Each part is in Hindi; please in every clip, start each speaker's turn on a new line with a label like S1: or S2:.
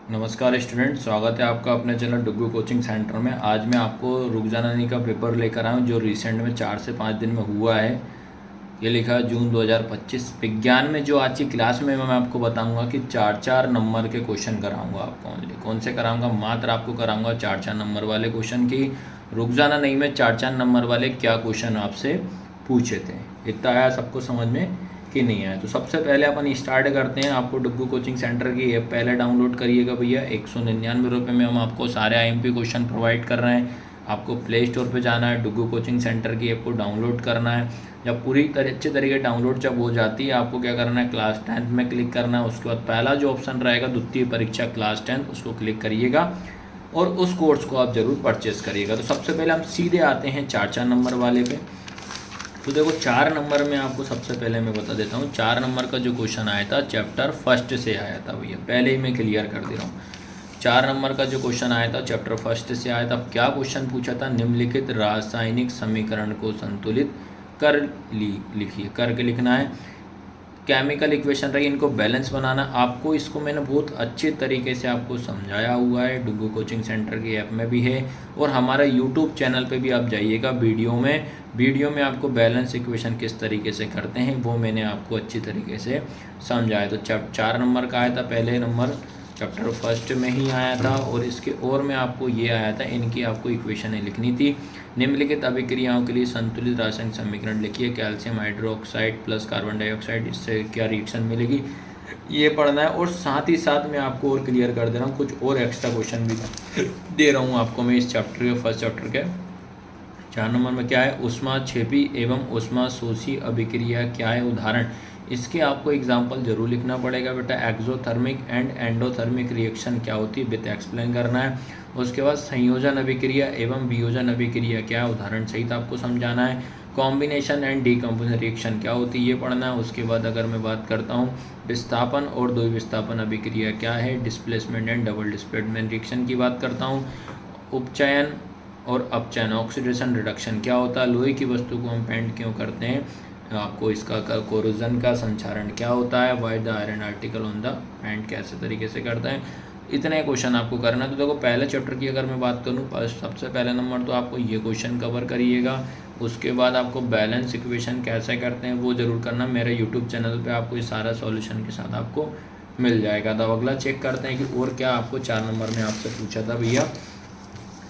S1: नमस्कार स्टूडेंट, स्वागत है आपका अपने चैनल डुग्गू कोचिंग सेंटर में। आज मैं आपको रुक जाना नहीं का पेपर लेकर आया हूँ जो रिसेंट में 4 से 5 दिन में हुआ है। ये लिखा है जून 2025 विज्ञान में। जो आज की क्लास में मैं आपको बताऊंगा कि 4-4 नंबर के क्वेश्चन कराऊंगा आपको। ओनली कौन से कराऊंगा? मात्र आपको कराऊंगा 4-4 नंबर वाले क्वेश्चन की। रुक जाना नहीं में 4-4 नंबर वाले क्या क्वेश्चन आपसे पूछे थे। इतना आया सबको समझ में कि नहीं आया? तो सबसे पहले अपन स्टार्ट करते हैं। आपको डुग्गू कोचिंग सेंटर की ऐप पहले डाउनलोड करिएगा भैया। 199 रुपये में हम आपको सारे IMP क्वेश्चन प्रोवाइड कर रहे हैं। आपको प्ले स्टोर पे जाना है, डुग्गू कोचिंग सेंटर की ऐप को डाउनलोड करना है। जब पूरी अच्छे तरीके डाउनलोड जब हो जाती है, आपको क्या करना है, क्लास 10th में क्लिक करना है। उसके बाद पहला जो ऑप्शन रहेगा द्वितीय परीक्षा क्लास 10th, उसको क्लिक करिएगा और उस कोर्स को आप जरूर परचेस करिएगा। तो सबसे पहले हम सीधे आते हैं 4-4 नंबर वाले पे। तो देखो 4 नंबर में आपको सबसे पहले मैं बता देता हूँ। 4 नंबर का जो क्वेश्चन आया था चैप्टर फर्स्ट से आया था भैया, पहले ही मैं क्लियर कर दे रहा हूँ। 4 नंबर का जो क्वेश्चन आया था चैप्टर फर्स्ट से आया था। क्या क्वेश्चन पूछा था? निम्नलिखित रासायनिक समीकरण को संतुलित कर लिखिए, करके लिखना है। केमिकल इक्वेशन रही, इनको बैलेंस बनाना। आपको इसको मैंने बहुत अच्छे तरीके से आपको समझाया हुआ है, डुग्गू कोचिंग सेंटर की ऐप में भी है और हमारे यूट्यूब चैनल पे भी आप जाइएगा। वीडियो में आपको बैलेंस इक्वेशन किस तरीके से करते हैं वो मैंने आपको अच्छी तरीके से समझाया। तो 4 नंबर का आया था, पहले नंबर चैप्टर फर्स्ट में ही आया था। और इसके और में आपको ये आया था, इनकी आपको इक्वेशनें लिखनी थी। निम्नलिखित अभिक्रियाओं के लिए संतुलित रासायनिक समीकरण लिखिए। Calcium hydroxide plus carbon dioxide, इससे क्या रिएक्शन मिलेगी ये पढ़ना है। और साथ ही साथ मैं आपको और क्लियर कर दे रहा हूँ, कुछ और एक्स्ट्रा क्वेश्चन भी दे रहा हूँ आपको मैं इस चैप्टर के, फर्स्ट चैप्टर के। 4 नंबर में क्या है? ऊष्माक्षेपी एवं ऊष्माशोषी अभिक्रिया क्या है? उदाहरण। इसके आपको एग्जाम्पल जरूर लिखना पड़ेगा बेटा। एक्सोथर्मिक एंड एंडोथर्मिक रिएक्शन क्या होती है विद एक्सप्लेन करना है। उसके बाद संयोजन अभिक्रिया एवं वियोजन अभिक्रिया क्या है? उदाहरण सहित आपको समझाना है। कॉम्बिनेशन एंड डीकम्पोजिशन रिएक्शन क्या होती है ये पढ़ना है। उसके बाद अगर मैं बात करता हूँ विस्थापन और द्विविस्थापन अभिक्रिया क्या है, displacement and double displacement reaction की बात करता हूँ। उपचयन और अपचयन ऑक्सीडेशन रिडक्शन क्या होता है। लोहे की वस्तु को हम पेंट क्यों करते हैं, आपको इसका कोरोजन का संचारण क्या होता है। White the iron article on the paint कैसे तरीके से करते हैं। इतने क्वेश्चन आपको करना है। तो देखो पहले चैप्टर की अगर मैं बात करूँ, सबसे पहले नंबर तो आपको ये क्वेश्चन कवर करिएगा। उसके बाद आपको बैलेंस इक्वेशन कैसे करते हैं वो जरूर करना। मेरे यूट्यूब चैनल पे आपको ये सारा सॉल्यूशन के साथ आपको मिल जाएगा। तो अगला चेक करते हैं कि और क्या आपको 4 नंबर में आपसे पूछा था भैया।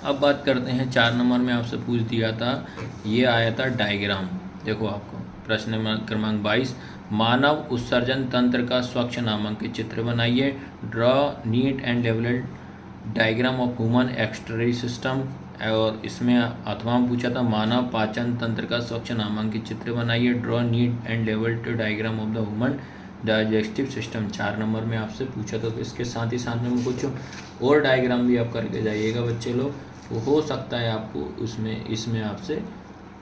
S1: अब बात करते हैं 4 नंबर में आपसे पूछ दिया था, ये आया था डायग्राम। देखो आपको प्रश्न क्रमांक 22, मानव उत्सर्जन तंत्र का स्वच्छ नामांकित चित्र बनाइए। Draw neat and labelled diagram of human excretory system. और इसमें अथवा पूछा था मानव पाचन तंत्र का स्वच्छ नामांकित चित्र बनाइए। Draw neat and labelled diagram of the human digestive system 4 नंबर में आपसे पूछा था। तो इसके साथ ही साथ में कुछ और डायग्राम भी आप करके जाइएगा बच्चे लोग, तो हो सकता है आपको इसमें आपसे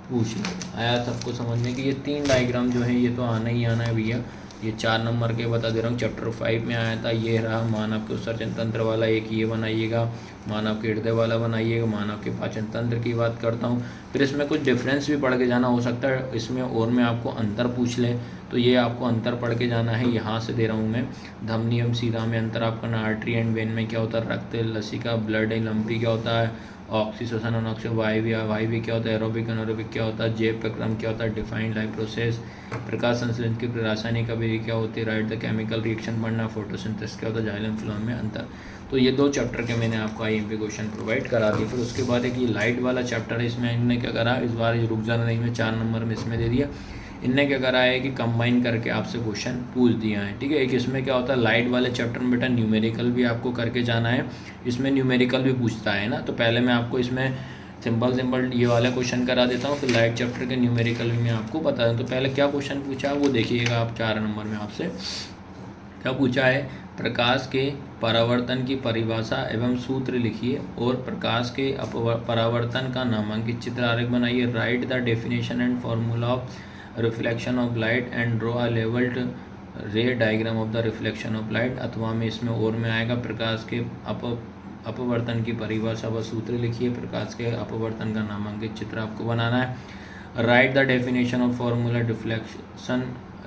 S1: पूछ ले। आया सबको समझ में कि ये 3 डायग्राम जो है ये तो आना ही आना है भैया। ये 4 नंबर के बता दे रहा हूँ, चैप्टर 5 में आया था। ये रहा मानव के उत्सर्जन तंत्र वाला, एक ये बनाइएगा। मानव के हृदय वाला बनाइएगा। मानव के पाचन तंत्र की बात करता हूँ। फिर इसमें कुछ डिफरेंस भी पढ़ के जाना, हो सकता है इसमें और में आपको अंतर पूछ ले, तो ये आपको अंतर पढ़ के जाना है। यहाँ से दे रहा हूँ मैं। धमनी एवं सीधा में अंतर आप करना। आर्टरी एंड वेन में क्या होता है, रक्त लसिका ब्लड एंड लंपी क्या होता है। ऑक्सीजन अनऑक्सीजन वायवी क्या होता है। एरोबिक अनएरोबिक क्या होता है। जैव प्रक्रम क्या होता है। Defined life process. प्रकाश संश्लेषण की रासायनिक अभिक्रिया क्या होती है। राइट द केमिकल रिएक्शन पढ़ना। फोटोसिंथेसिस क्या होता है। जाइलम फ्लोएम में अंतर। तो ये 2 चैप्टर के मैंने आपको IMP क्वेश्चन प्रोवाइड करा दिए। फिर उसके बाद एक ये लाइट वाला चैप्टर है, इसमें इन्होंने क्या करा, इस बार ये रुक जाना नहीं में 4 नंबर में इसमें दे दिया। इनने क्या करा है कि कंबाइन करके आपसे क्वेश्चन पूछ दिया है, ठीक है। एक इसमें क्या होता है, लाइट वाले चैप्टर में बेटा न्यूमेरिकल भी आपको करके जाना है। इसमें न्यूमेरिकल भी पूछता है ना, तो पहले मैं आपको इसमें सिंपल ये वाला क्वेश्चन करा देता हूँ, फिर लाइट चैप्टर के न्यूमेरिकल भी मैं आपको बता दूँ। तो पहले क्या क्वेश्चन पूछा है वो देखिएगा आप। 4 नंबर में आपसे क्या पूछा है, प्रकाश के परावर्तन की परिभाषा एवं सूत्र लिखिए और प्रकाश के परावर्तन का नामांकित चित्र आरेख बनाइए। Write the definition and formula of reflection of light and draw a labelled ray diagram of the reflection of light. अथवा में इसमें और में आएगा, प्रकाश के अपवर्तन की परिभाषा व सूत्र लिखिए। प्रकाश के अपवर्तन का नामांकित चित्र आपको बनाना है। Right the definition of formula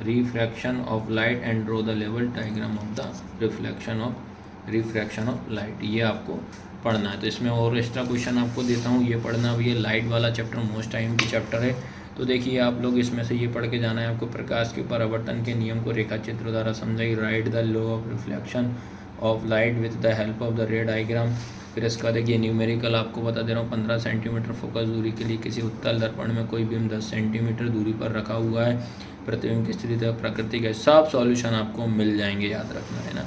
S1: reflection of light and draw the level diagram of the reflection of refraction of light, ये आपको पढ़ना है। तो इसमें और एक्स्ट्रा क्वेश्चन आपको देता हूँ, ये पढ़ना भी है। लाइट वाला चैप्टर मोस्ट टाइम की चैप्टर है, तो देखिए आप लोग इसमें से ये पढ़ के जाना है आपको। प्रकाश के परावर्तन के नियम को रेखा चित्र द्वारा समझाइए। Right the law of reflection of light with the help of the रे डायग्राम। फिर इसका देखिए न्यूमेरिकल आपको बता दे रहा हूँ। 15 सेंटीमीटर फोकस दूरी के लिए किसी उत्तल दर्पण में कोई बिंब 10 सेंटीमीटर दूरी पर रखा हुआ है। प्रतिबिंब की स्थिति तक प्रकृति के सब सॉल्यूशन आपको मिल जाएंगे, याद रखना है ना।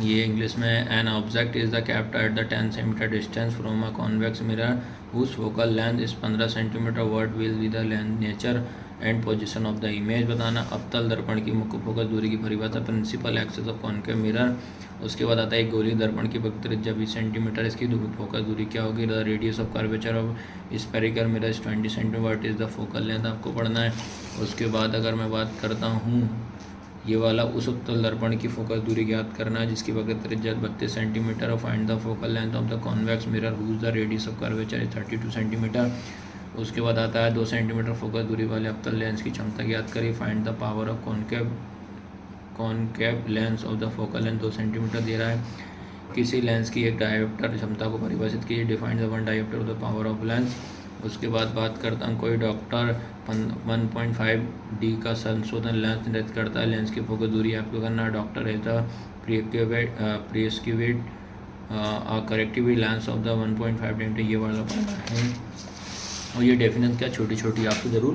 S1: ये इंग्लिश में an object is the kept at the 10 centimetre distance from a convex mirror whose focal length is 15 centimetre. What will be the length nature and position of the image बताना। अवतल दर्पण की मुख्य फोकस दूरी की परिभाषा, principal axis of concave mirror. उसके बाद आता है एक गोली दर्पण की वक्र त्रिज्या 20 सेंटीमीटर, इसकी फोकस दूरी क्या होगी। The radius of curvature of spherical mirror 20 centimetre. What is the focal length आपको पढ़ना है। उसके बाद अगर मैं बात करता हूँ ये वाला, उस उत्तल दर्पण की फोकस दूरी ज्ञात करना है जिसकी वक्र त्रिज्या 32 centimetre. Find the focal length of the convex mirror whose the radius of curvature is 32 centimetre. उसके बाद आता है 2 सेंटीमीटर फोकस दूरी वाले अवतल लेंस की क्षमता ज्ञात करिए। Find the power of concave lens of the focal length 2 centimetre दे रहा है। किसी लेंस की एक डायोप्टर क्षमता को परिभाषित कीजिए। Defined the one dioptre of the power of lens. उसके बाद बात करता हूँ, कोई डॉक्टर 1.5 डी का संशोधन लेंस निर्धारित करता है। लेंस की फोकस दूरी आपको करना है। डॉक्टर है the prescribed corrective lens of the 1.5 D, ये वाला पढ़ना है। और ये डेफिनेशन क्या छोटी छोटी आपको ज़रूर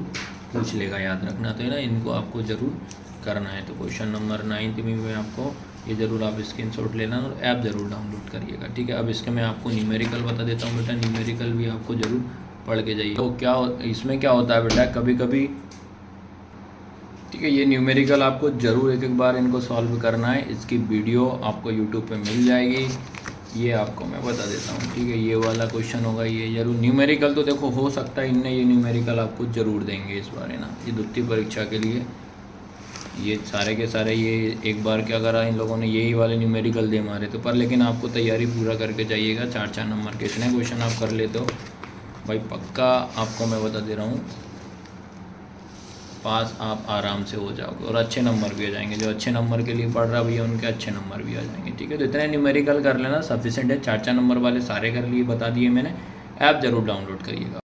S1: पूछ लेगा, याद रखना। तो है ना, इनको आपको ज़रूर करना है। तो क्वेश्चन नंबर 9 में आपको ये ज़रूर आप स्क्रीनशॉट लेना और ऐप ज़रूर डाउनलोड करिएगा, ठीक है। अब इसका मैं आपको न्यूमेरिकल बता देता हूँ बेटा, न्यूमेरिकल भी आपको ज़रूर पढ़ के जाइए। तो क्या इसमें क्या होता है बेटा, कभी कभी, ठीक है, ये न्यूमेरिकल आपको ज़रूर एक बार इनको सॉल्व करना है। इसकी वीडियो आपको यूट्यूब पे मिल जाएगी, ये आपको मैं बता देता हूँ, ठीक है। ये वाला क्वेश्चन होगा, ये जरूर न्यूमेरिकल तो देखो हो सकता है इनने ये न्यूमेरिकल आपको ज़रूर देंगे इस बार, है ना। ये द्वितीय परीक्षा के लिए ये सारे के सारे ये एक बार क्या करा इन लोगों ने, यही वाले न्यूमेरिकल दे मारे तो पर। लेकिन आपको तैयारी पूरा करके जाइएगा। 4-4 नंबर के इतने क्वेश्चन आप कर लेते हो भाई, पक्का आपको मैं बता दे रहा हूँ पास आप आराम से हो जाओगे और अच्छे नंबर भी आ जाएंगे। जो अच्छे नंबर के लिए पढ़ रहा भैया उनके अच्छे नंबर भी आ जाएंगे, ठीक है। तो इतने न्यूमेरिकल कर लेना सफिशिएंट है। 4-4 नंबर वाले सारे कर लिए, बता दिए मैंने। ऐप ज़रूर डाउनलोड करिएगा।